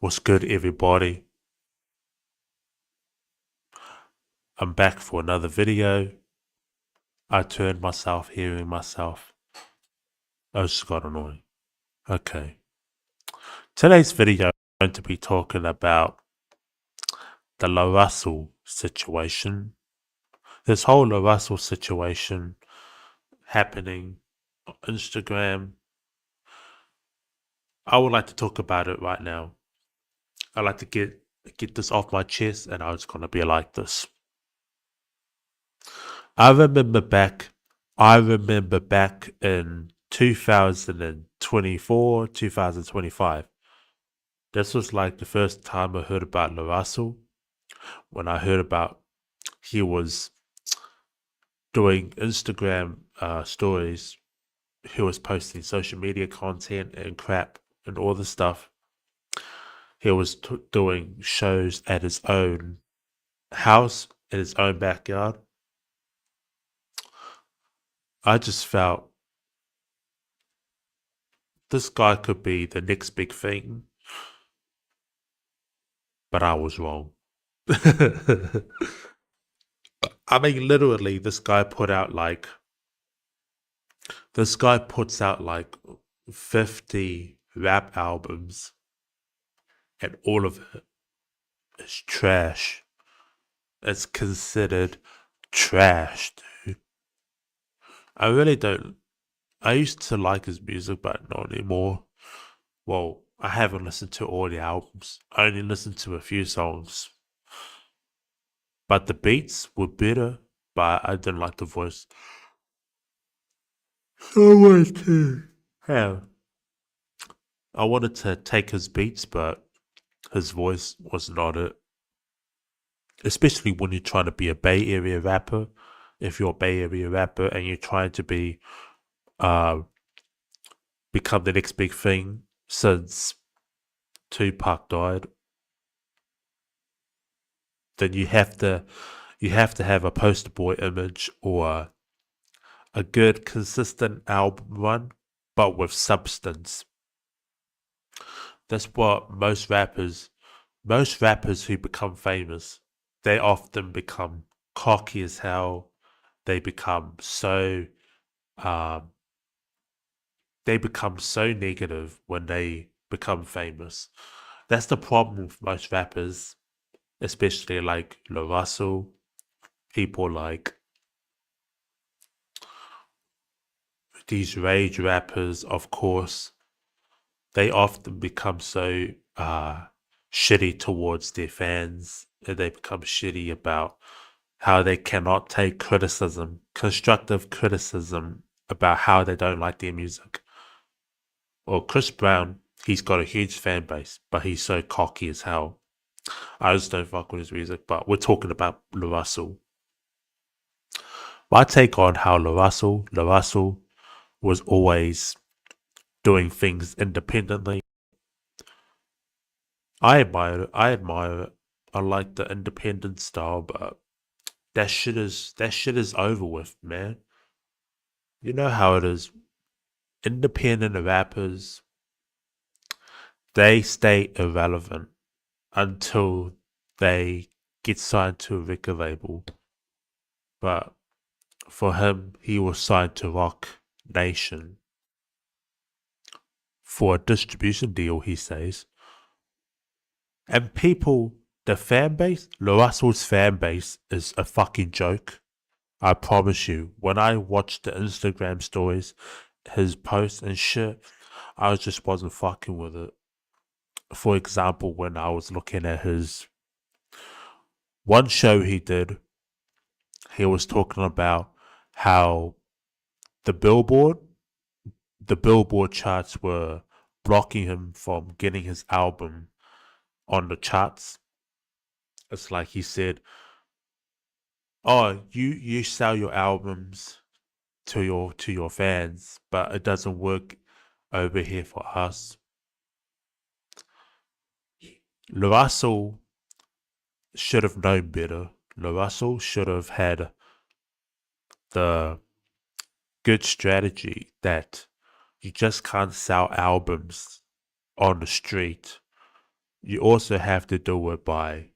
What's good, everybody? I'm back for another video. I turned myself hearing myself. Oh, it's got annoying. Okay. Today's video, I'm going to be talking about the LaRussell situation. This whole LaRussell situation happening on Instagram. I would like to talk about it right now. I'd like to get this off my chest, and I was gonna be like this. I remember back in 2024, 2025. This was like the first time I heard about LaRussell. When I heard about he was doing Instagram stories, he was posting social media content and crap and all the stuff. He was doing shows at his own house, in his own backyard. I just felt this guy could be the next big thing, but I was wrong. I mean, literally, this guy puts out like 50 rap albums, and all of it is trash. It's considered trash, dude. I really don't. I used to like his music, but not anymore. Well, I haven't listened to all the albums. I only listened to a few songs. But the beats were better, but I didn't like the voice. I wanted to. Yeah. I wanted to take his beats, but his voice was not it. Especially when you're trying to be a Bay Area rapper. If you're a Bay Area rapper and you're trying to uh, become the next big thing since Tupac died, then you have to have a poster boy image or a good consistent album run, but with substance. That's what most rappers who become famous, they often become cocky as hell. They become so um, negative when they become famous. That's the problem with most rappers, especially like LaRussell, people like these rage rappers, of course. They often become so shitty towards their fans, and they become shitty about how they cannot take criticism, constructive criticism about how they don't like their music. Or Chris Brown, he's got a huge fan base, but he's so cocky as hell. I just don't fuck with his music, but we're talking about LaRussell. My take on how LaRussell was always doing things independently. I admire it. I admire it. I like the independent style, but that shit is over with, man. You know how it is. Independent rappers, they stay irrelevant until they get signed to a record label. But for him, he was signed to Rock Nation for a distribution deal, he says. And people, the fan base, LaRussell's fan base is a fucking joke. I promise you. When I watched the Instagram stories, his posts and shit, I just wasn't fucking with it. For example, when I was looking at his one show he did, he was talking about how the billboard the billboard charts were blocking him from getting his album on the charts. It's like he said, "Oh, you sell your albums to your fans, but it doesn't work over here for us." LaRussell should have known better. LaRussell should have had the good strategy that you just can't sell albums on the street. you also have to do it by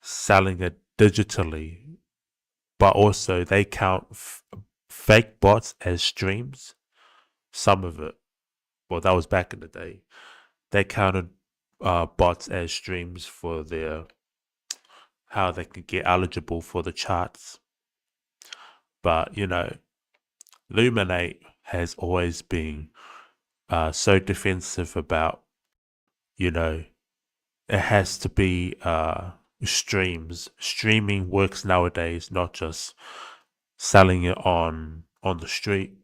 selling it digitally, but also they count fake bots as streams. Some of it, well, that was back in the day. They counted bots as streams for their how they could get eligible for the charts. But Luminate has always been so defensive about you know it has to be streams. Streaming works nowadays, not just selling it on the street.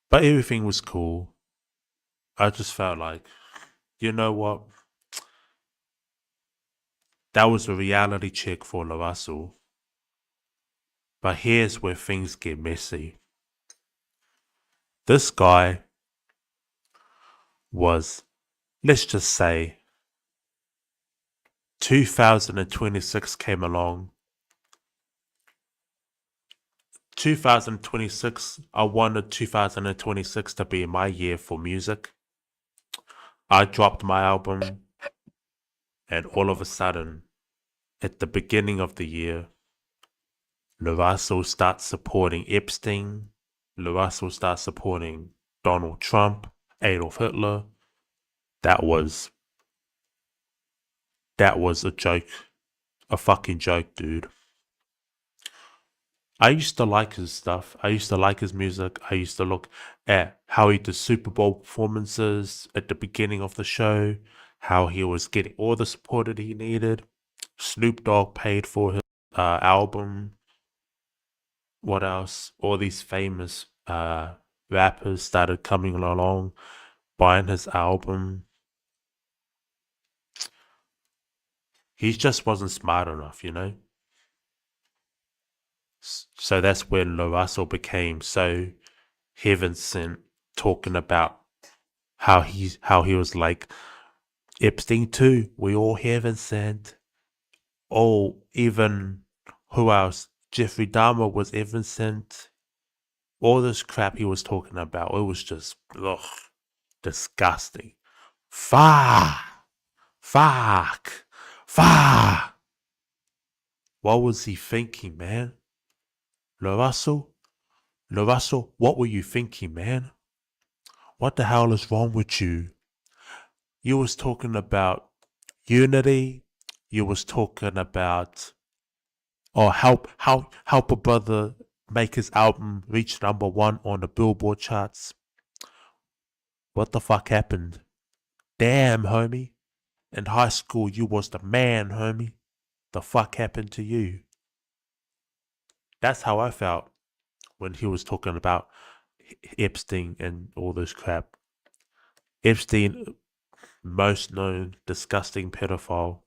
But everything was cool. I just felt like, you know what? That was a reality check for LaRussell. But here's where things get messy. This guy was, let's just say, 2026 came along. 2026, I wanted 2026 to be my year for music. I dropped my album, and all of a sudden, at the beginning of the year, LaRussell starts supporting Epstein. LaRussell starts supporting Donald Trump, Adolf Hitler. That was a joke, a fucking joke, dude. I used to like his stuff. I used to like his music. I used to look at how he did Super Bowl performances at the beginning of the show, how he was getting all the support that he needed. Snoop Dogg paid for his album. What else? All these famous rappers started coming along, buying his album. He just wasn't smart enough, So that's when LaRussell became so heaven sent, talking about how he was like Epstein too. We all heaven sent. Oh, even who else? Jeffrey Dahmer was heaven sent. All this crap he was talking about, it was just disgusting. Fuck, fuck, fuck. What was he thinking, man? LaRussell, LaRussell, what were you thinking, man? What the hell is wrong with you? You was talking about unity. You was talking about help a brother make his album reach #1 on the Billboard charts. What the fuck happened? Damn, homie. In high school, you was the man, homie. The fuck happened to you? That's how I felt when he was talking about Epstein and all this crap. Epstein, most known disgusting pedophile,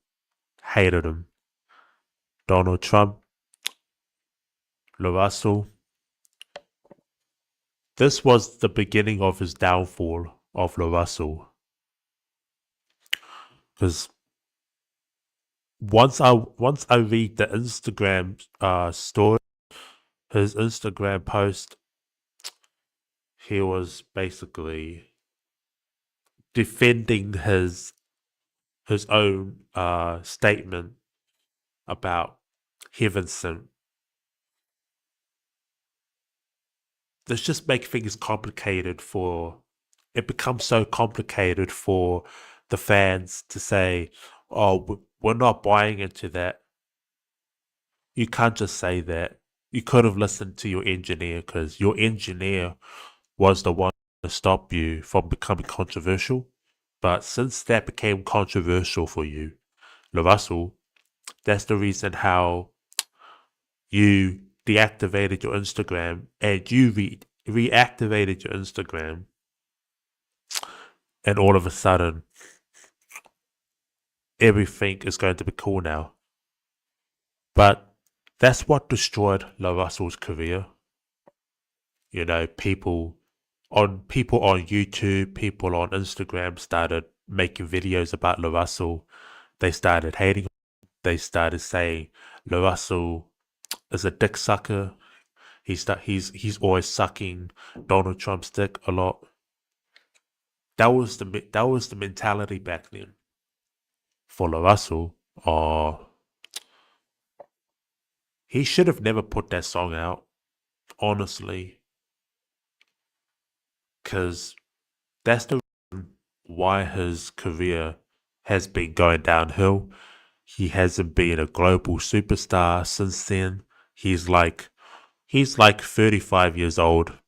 hated him. Donald Trump, LaRussell. This was the beginning of his downfall of LaRussell. Because once I read the Instagram story, his Instagram post, he was basically defending his own statement about heaven sent. This just make things complicated for it becomes so complicated for the fans to say, "Oh, we're not buying into that." You can't just say that. You could have listened to your engineer because your engineer was the one to stop you from becoming controversial. But since that became controversial for you, LaRussell, that's the reason how you deactivated your Instagram and you reactivated your Instagram, and all of a sudden, everything is going to be cool now. But that's what destroyed LaRussell's career. People on YouTube, people on Instagram started making videos about LaRussell. They started hating. They started saying LaRussell is a dick sucker. He's always sucking Donald Trump's dick a lot. that was the mentality back then. For LaRussell, he should have never put that song out, honestly, because that's the reason why his career has been going downhill. He hasn't been a global superstar since then. He's like 35 years old,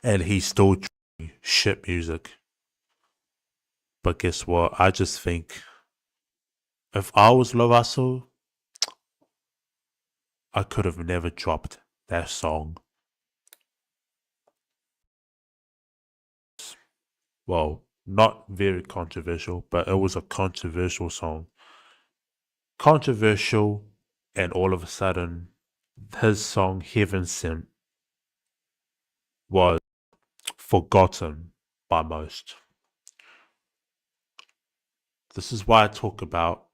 and he's still doing shit music. But guess what? I just think if I was LaRussell, I could have never dropped that song. Well, not very controversial, but it was a controversial song. Controversial, and all of a sudden, his song Heaven Sent was forgotten by most. This is why I talk about,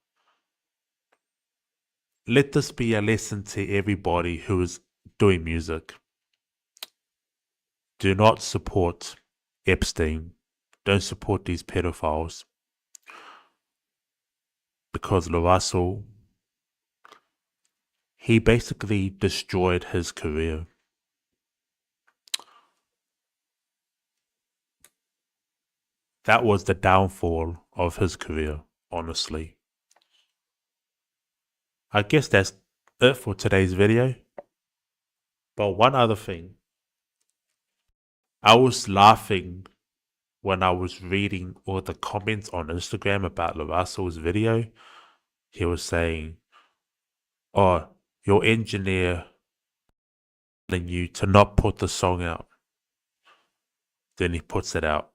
let this be a lesson to everybody who is doing music. Do not support Epstein. Don't support these pedophiles. Because LaRussell, he basically destroyed his career. That was the downfall of his career, honestly. I guess that's it for today's video. But one other thing. I was laughing when I was reading all the comments on Instagram about LaRussell's video. He was saying, "Oh, your engineer telling you to not put the song out." Then he puts it out.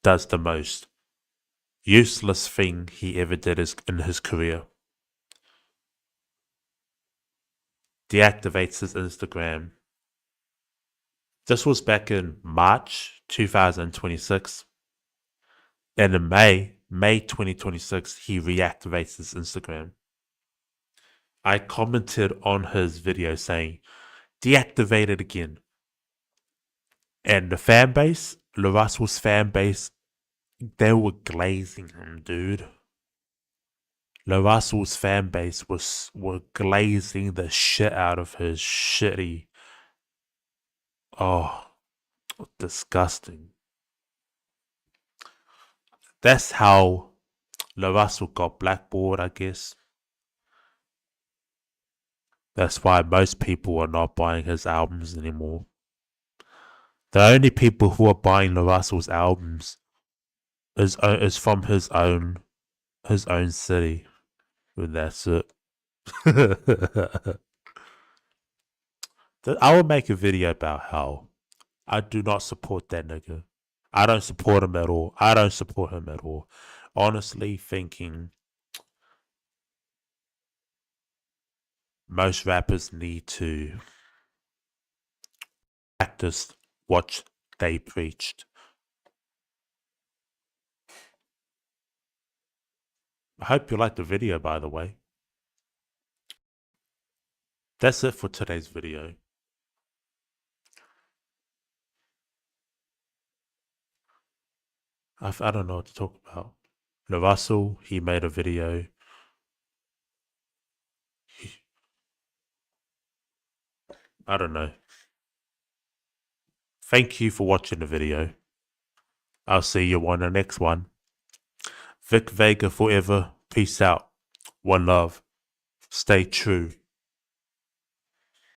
Does the most useless thing he ever did in his career. Deactivates his Instagram. This was back in March 2026. And in May 2026, he reactivates his Instagram. I commented on his video saying, deactivate it again. And the fan base, LaRussell's fan base, they were glazing him, dude. LaRussell's fan base were glazing the shit out of his shitty. Oh, disgusting. That's how LaRussell got blackballed, I guess. That's why most people are not buying his albums anymore. The only people who are buying LaRussell's albums is from his own city. And that's it. I will make a video about how I do not support that nigga. I don't support him at all. Honestly, thinking most rappers need to practice what they preached. I hope you liked the video, by the way. That's it for today's video. I don't know what to talk about. LaRussell, he made a video. I don't know. Thank you for watching the video. I'll see you on the next one. Vic Vega forever. Peace out. One love. Stay true.